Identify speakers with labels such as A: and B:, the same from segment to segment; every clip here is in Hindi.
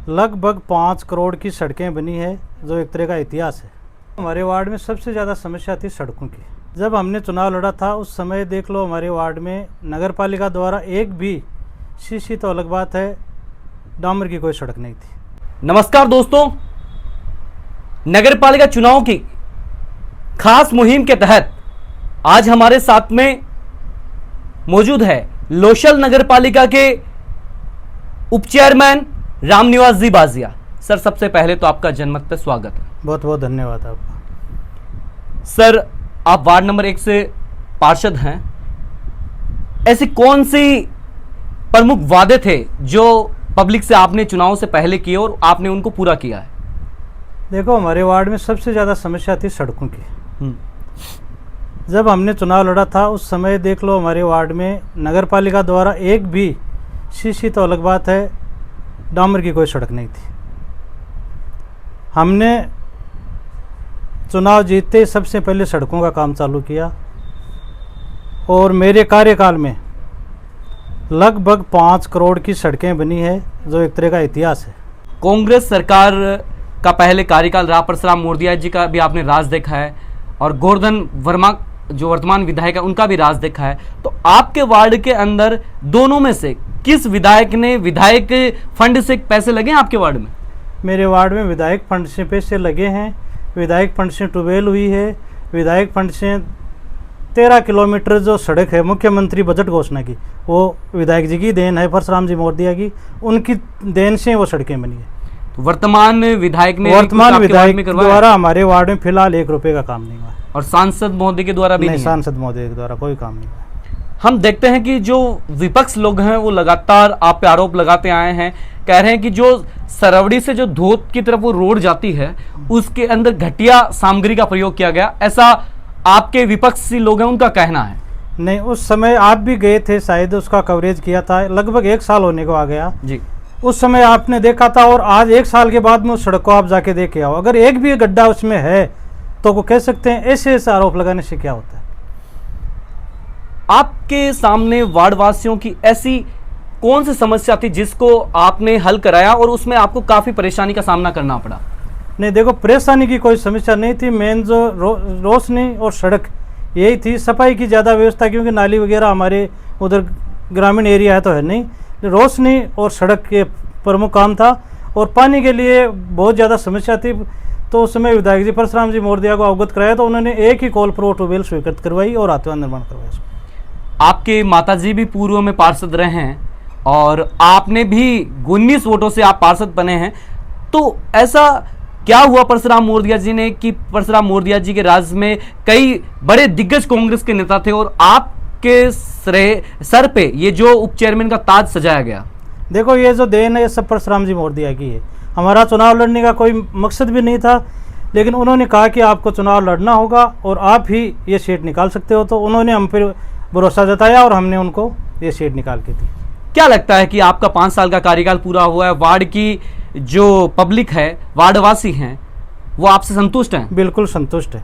A: लगभग 5 करोड़ की सड़कें बनी है, जो एक तरह का इतिहास है। हमारे वार्ड में सबसे ज़्यादा समस्या थी सड़कों की। जब हमने चुनाव लड़ा था उस समय देख लो, हमारे वार्ड में नगर पालिका द्वारा एक भी सीसी तो अलग बात है, डामर की कोई सड़क नहीं थी।
B: नमस्कार दोस्तों, नगर पालिका चुनाव की खास मुहिम के तहत आज हमारे साथ में मौजूद है लोशल नगर पालिका के उप चेयरमैन रामनिवास जी बाजिया। सर, सबसे पहले तो आपका जनमत पे स्वागत है।
A: बहुत बहुत धन्यवाद आपका।
B: सर, आप वार्ड नंबर 1 से पार्षद हैं। ऐसी कौन सी प्रमुख वादे थे जो पब्लिक से आपने चुनाव से पहले किए और आपने उनको पूरा किया है?
A: देखो, हमारे वार्ड में सबसे ज़्यादा समस्या थी सड़कों की। जब हमने चुनाव लड़ा था उस समय देख लो, हमारे वार्ड में नगर पालिका द्वारा एक भी सीसी तो अलग बात है, डामर की कोई सड़क नहीं थी। हमने चुनाव जीतते सबसे पहले सड़कों का काम चालू किया और मेरे कार्यकाल में लगभग 5 करोड़ की सड़कें बनी है, जो एक तरह का इतिहास है।
B: कांग्रेस सरकार का पहले कार्यकाल रहा, परशुराम मोरदिया जी का भी आपने राज देखा है और गोवर्धन वर्मा जो वर्तमान विधायक है उनका भी राज देखा है। तो आपके वार्ड के अंदर दोनों में से किस विधायक ने विधायक फंड से पैसे लगे हैं आपके वार्ड में?
A: मेरे वार्ड में विधायक फंड से पैसे लगे हैं। विधायक फंड से ट्यूबवेल हुई है। विधायक फंड से 13 किलोमीटर जो सड़क है मुख्यमंत्री बजट घोषणा की, वो विधायक जी की देन है, परशुराम जी मोरदिया की, उनकी देन से वो सड़कें बनी है।
B: तो वर्तमान विधायक ने
A: द्वारा हमारे वार्ड में फिलहाल 1 रुपए का काम नहीं हुआ
B: और सांसद महोदय के द्वारा भी नहीं?
A: सांसद महोदय के द्वारा कोई काम नहीं हुआ।
B: हम देखते हैं कि जो विपक्ष लोग हैं वो लगातार आप पे आरोप लगाते आए हैं, कह रहे हैं कि जो सरवड़ी से जो धोत की तरफ वो रोड जाती है उसके अंदर घटिया सामग्री का प्रयोग किया गया, ऐसा आपके विपक्षी लोग हैं उनका कहना है।
A: नहीं, उस समय आप भी गए थे, शायद उसका कवरेज किया था, लगभग 1 साल होने को आ गया
B: जी।
A: उस समय आपने देखा था और आज 1 साल के बाद में उस सड़क को आप जाके देखे आओ, अगर एक भी गड्ढा उसमें है तो वो कह सकते हैं। ऐसे आरोप लगाने से क्या होता है?
B: आपके सामने वार्डवासियों की ऐसी कौन सी समस्या थी जिसको आपने हल कराया और उसमें आपको काफी परेशानी का सामना करना पड़ा?
A: नहीं, देखो, परेशानी की कोई समस्या नहीं थी। मेन जो रोशनी और सड़क यही थी। सफाई की ज़्यादा व्यवस्था, क्योंकि नाली वगैरह हमारे उधर ग्रामीण एरिया है तो है नहीं। रोशनी और सड़क के प्रमुख काम था और पानी के लिए बहुत ज़्यादा समस्या थी। तो उस समय विधायक जी परशुराम जी मोरदिया को अवगत कराया तो उन्होंने एक ही कॉल पर वो ट्यूबवेल स्वीकृत करवाई और हाथों निर्माण करवाया।
B: आपके माताजी भी पूर्व में पार्षद रहे हैं और आपने भी 19 वोटों से आप पार्षद बने हैं। तो ऐसा क्या हुआ परशुराम मोरदिया जी ने कि परशुराम मोरदिया जी के राज में कई बड़े दिग्गज कांग्रेस के नेता थे और आपके सर पे ये जो उप चेयरमैन का ताज सजाया गया?
A: देखो, ये जो देन है ये सब परशुराम जी मोरदिया की है। हमारा चुनाव लड़ने का कोई मकसद भी नहीं था, लेकिन उन्होंने कहा कि आपको चुनाव लड़ना होगा और आप ही ये सीट निकाल सकते हो, तो उन्होंने हम पर भरोसा जताया और हमने उनको ये सीट निकाल के दी।
B: क्या लगता है कि आपका 5 साल का कार्यकाल पूरा हुआ है, वार्ड की जो पब्लिक है, वार्डवासी हैं, वो आपसे संतुष्ट हैं?
A: बिल्कुल संतुष्ट है।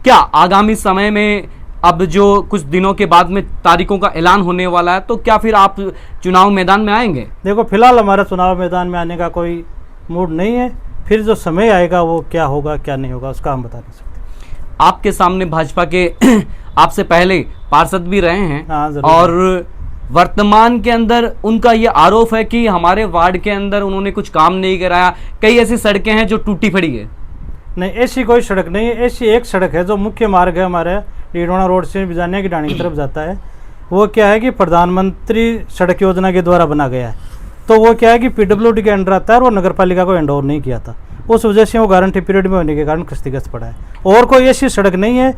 B: क्या आगामी समय में अब जो कुछ दिनों के बाद में तारीखों का ऐलान होने वाला है, तो क्या फिर आप चुनाव मैदान में आएंगे?
A: देखो, फिलहाल हमारा चुनाव मैदान में आने का कोई मूड नहीं है। फिर जो समय आएगा वो क्या होगा क्या नहीं होगा उसका हम बता नहीं सकते।
B: आपके सामने भाजपा के आपसे पहले पार्षद भी रहे हैं।
A: हाँ,
B: और वर्तमान के अंदर उनका ये आरोप है कि हमारे वार्ड के अंदर उन्होंने कुछ काम नहीं कराया, कई ऐसी सड़कें हैं जो टूटी पड़ी है।
A: नहीं, ऐसी कोई सड़क नहीं है। ऐसी एक सड़क है जो मुख्य मार्ग है हमारे डीडोना रोड से बिजानिया की डाणी की तरफ जाता है। वो क्या है कि प्रधानमंत्री सड़क योजना के द्वारा बना गया है, तो वो क्या है कि PWD के अंडर आता है और वो नगर पालिका को हैंड ओवर नहीं किया था। उस वजह से वो गारंटी पीरियड में होने के कारण क्षतिग्रस्त पड़ा है। और कोई ऐसी सड़क नहीं है।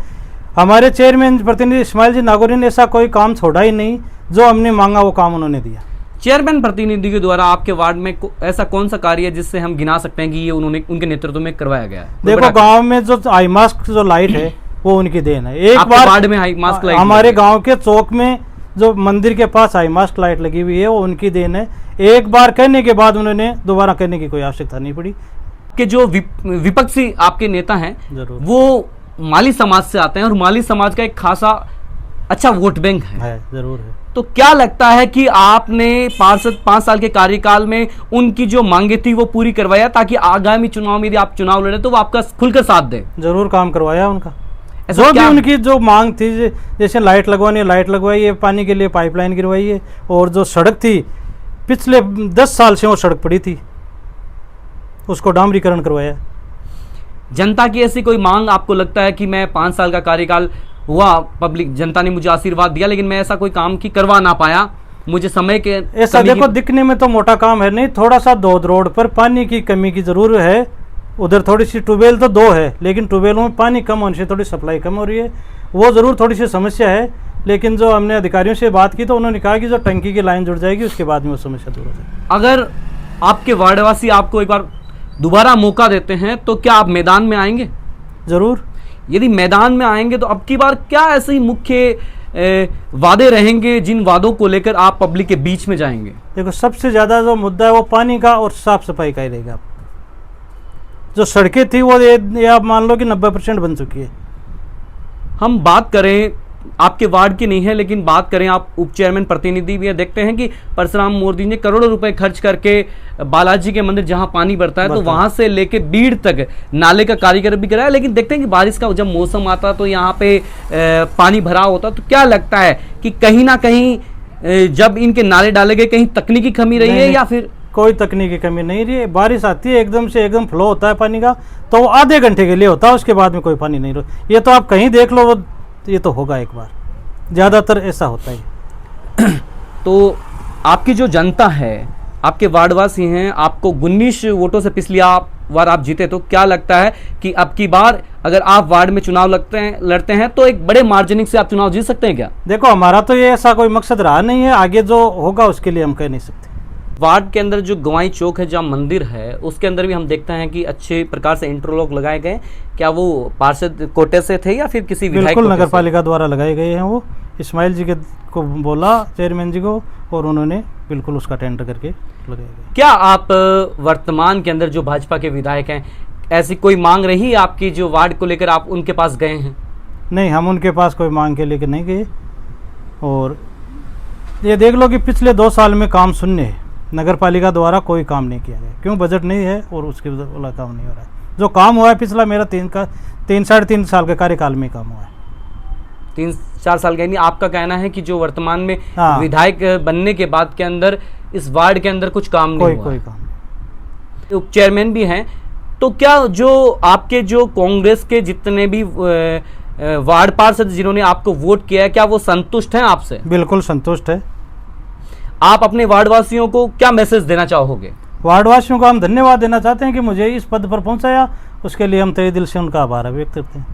A: हमारे चेयरमैन प्रतिनिधि इस्माइल जी नागौरी ने ऐसा कोई काम छोड़ा ही नहीं, जो हमने मांगा वो काम उन्होंने दिया।
B: चेयरमैन प्रतिनिधि के द्वारा आपके वार्ड में ऐसा कौन सा कार्य है जिससे हम गिना सकते हैं कि ये उन्होंने उनके नेतृत्व में करवाया गया है?
A: देखो, गांव में जो आई मास्क जो लाइट है वो उनकी देन है। एक बार
B: वार्ड में हाई मास्क लाइट
A: हमारे गांव के चौक में जो मंदिर के पास हाई मास्क लाइट लगी हुई है वो उनकी देन है। एक बार कहने के बाद उन्होंने दोबारा कहने की कोई आवश्यकता नहीं पड़ी।
B: कि जो विपक्षी आपके नेता हैं वो माली समाज से आते हैं और माली समाज का एक खासा अच्छा वोट बैंक है।
A: जरूर है।
B: तो क्या लगता है कि आपने पार्षद 5 साल के कार्यकाल में उनकी जो मांगे थी वो पूरी करवाया, ताकि आगामी चुनाव में यदि आप चुनाव लड़े तो वो आपका खुलकर साथ दें?
A: जरूर काम करवाया उनका।
B: ऐसा
A: जो भी
B: क्या?
A: उनकी जो मांग थी, जैसे लाइट लगवानी है लाइट लगवाई है, पानी के लिए पाइपलाइन गिरवाई है, और जो सड़क थी पिछले 10 साल से वो सड़क पड़ी थी उसको डामरीकरण करवाया।
B: जनता की ऐसी कोई मांग आपको लगता है कि मैं 5 साल का कार्यकाल हुआ, पब्लिक जनता ने मुझे आशीर्वाद दिया, लेकिन मैं ऐसा कोई काम की करवा ना पाया, मुझे समय के
A: ऐसा देखो दिखने में तो मोटा काम है नहीं, थोड़ा सा दो रोड पर पानी की कमी की जरूर है। उधर थोड़ी सी ट्यूबवेल तो 2 है, लेकिन ट्यूबवेलों में पानी कम होने से थोड़ी सप्लाई कम हो रही है, वो ज़रूर थोड़ी सी समस्या है। लेकिन जो हमने अधिकारियों से बात की तो उन्होंने कहा कि जो टंकी की लाइन जुड़ जाएगी उसके बाद में वो समस्या दूर हो जाएगी।
B: अगर आपके वार्डवासी आपको एक बार दोबारा मौका देते हैं तो क्या आप मैदान में आएंगे?
A: ज़रूर।
B: यदि मैदान में आएंगे तो अब की बार क्या ऐसे मुख्य वादे रहेंगे जिन वादों को लेकर आप पब्लिक के बीच में जाएंगे?
A: देखो सबसे ज़्यादा जो मुद्दा है वो पानी का और साफ सफाई का ही रहेगा। जो सड़कें थी वो ये आप मान लो कि 90% बन चुकी है।
B: हम बात करें, आपके वार्ड की नहीं है लेकिन बात करें, आप उप चेयरमैन प्रतिनिधि भी है, देखते हैं कि परशुराम मोदी ने करोड़ों रुपए खर्च करके बालाजी के मंदिर जहां पानी बढ़ता है तो वहां से लेके बीड़ तक नाले का कार्यक्रम भी कराया, लेकिन देखते हैं कि बारिश का जब मौसम आता तो यहाँ पे पानी भरा होता। तो क्या लगता है कि कहीं ना कहीं जब इनके नाले डाले गए कहीं तकनीकी कमी रही है या फिर?
A: कोई तकनीकी कमी नहीं रही है। बारिश आती है एकदम से एकदम फ्लो होता है पानी का, तो वो आधे घंटे के लिए होता है, उसके बाद में कोई पानी नहीं रहा। ये तो आप कहीं देख लो, वो ये तो होगा एक बार, ज़्यादातर ऐसा होता है।
B: तो आपकी जो जनता है, आपके वार्डवासी हैं, आपको 19 वोटों से पिछली बार आप जीते, तो क्या लगता है कि अब की बार अगर आप वार्ड में चुनाव लड़ते हैं तो एक बड़े मार्जिनिंग से आप चुनाव जीत सकते हैं क्या?
A: देखो हमारा तो ये ऐसा कोई मकसद रहा नहीं है, आगे जो होगा उसके लिए हम कह नहीं सकते।
B: वार्ड के अंदर जो गवाई चौक है जहाँ मंदिर है उसके अंदर भी हम देखते हैं कि अच्छे प्रकार से इंटरलॉक लगाए गए। क्या वो पार्षद कोटे से थे या फिर किसी विधायक?
A: बिल्कुल नगर पालिका द्वारा लगाए गए हैं। वो इस्माइल जी को बोला चेयरमैन जी को, और उन्होंने बिल्कुल उसका टेंडर करके लगाए गए।
B: क्या आप वर्तमान के अंदर जो भाजपा के विधायक हैं, ऐसी कोई मांग रही आपकी जो वार्ड को लेकर आप उनके पास गए हैं?
A: नहीं, हम उनके पास कोई मांग के लेकर नहीं गए। और ये देख लो कि पिछले 2 साल में काम शून्य है, नगर पालिका द्वारा कोई काम नहीं किया गया। क्यों? बजट नहीं है और उसके वाला काम नहीं हो रहा है। जो काम हुआ है पिछला मेरा 3-3.5 साल के कार्यकाल में काम हुआ है।
B: 3-4 साल का, यानी आपका कहना है कि जो वर्तमान में
A: हाँ।
B: विधायक बनने के बाद के अंदर इस वार्ड के अंदर कुछ काम नहीं हुआ?
A: कोई काम नहीं।
B: उप चेयरमैन भी हैं, तो क्या जो आपके जो कांग्रेस के जितने भी वार्ड पार्षद जिन्होंने आपको वोट किया है, क्या वो संतुष्ट हैं आपसे?
A: बिल्कुल संतुष्ट है।
B: आप अपने वार्डवासियों को क्या मैसेज देना चाहोगे?
A: वार्डवासियों को हम धन्यवाद देना चाहते हैं कि मुझे इस पद पर पहुंचाया, उसके लिए हम तहे दिल से उनका आभार व्यक्त करते हैं।